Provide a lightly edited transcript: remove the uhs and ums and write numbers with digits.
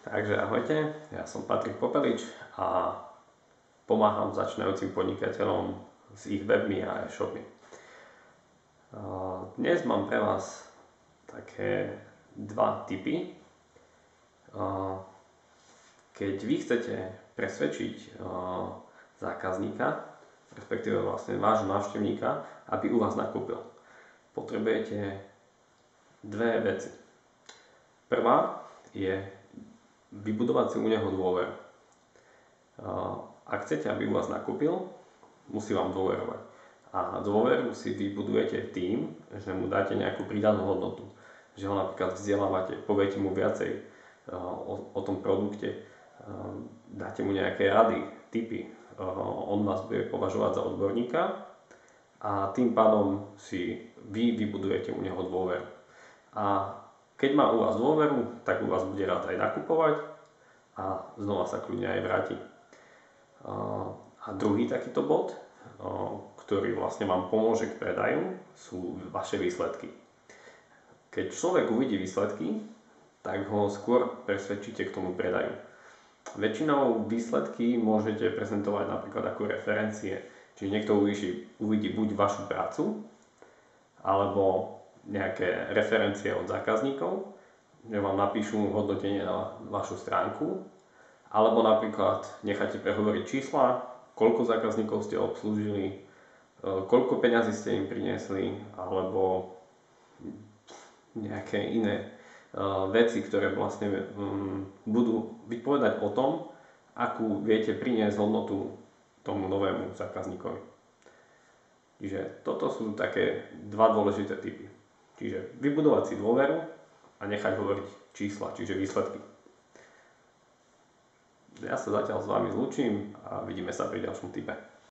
Takže ahojte, ja som Patrik Popelič a pomáham začínajúcim podnikateľom s ich webmi a e-shopmi. Dnes mám pre vás také dva tipy. Keď vy chcete presvedčiť zákazníka, respektíve vlastne vášho návštevníka, aby u vás nakúpil, potrebujete dve veci. Prvá je vybudovať si u neho dôveru. Ak chcete, aby u vás nakúpil, musí vám dôverovať. A dôveru si vybudujete tým, že mu dáte nejakú pridanú hodnotu. Že ho napríklad vzdelávate, poviete mu viacej o tom produkte, dáte mu nejaké rady, tipy. On vás bude považovať za odborníka a tým pádom si vy vybudujete u neho dôveru. A keď má u vás dôveru, tak u vás bude rád aj nakupovať a znova sa kľudne aj vráti. A druhý takýto bod, ktorý vlastne vám pomôže k predaju, sú vaše výsledky. Keď človek uvidí výsledky, tak ho skôr presvedčíte k tomu predaju. Väčšinou výsledky môžete prezentovať napríklad ako referencie, čiže niekto uvidí buď vašu prácu, alebo nejaké referencie od zákazníkov, že vám napíšu hodnotenie na vašu stránku, alebo napríklad necháte prehovoriť čísla, koľko zákazníkov ste obslúžili, koľko peňazí ste im priniesli, alebo nejaké iné veci, ktoré vlastne budú vypovedať o tom, akú viete priniesť hodnotu tomu novému zákazníkovi. Čiže toto sú také dva dôležité tipy. Čiže vybudovať si dôveru a nechať hovoriť čísla, čiže výsledky. Ja sa zatiaľ s vami zlúčim a vidíme sa pri ďalšom tipe.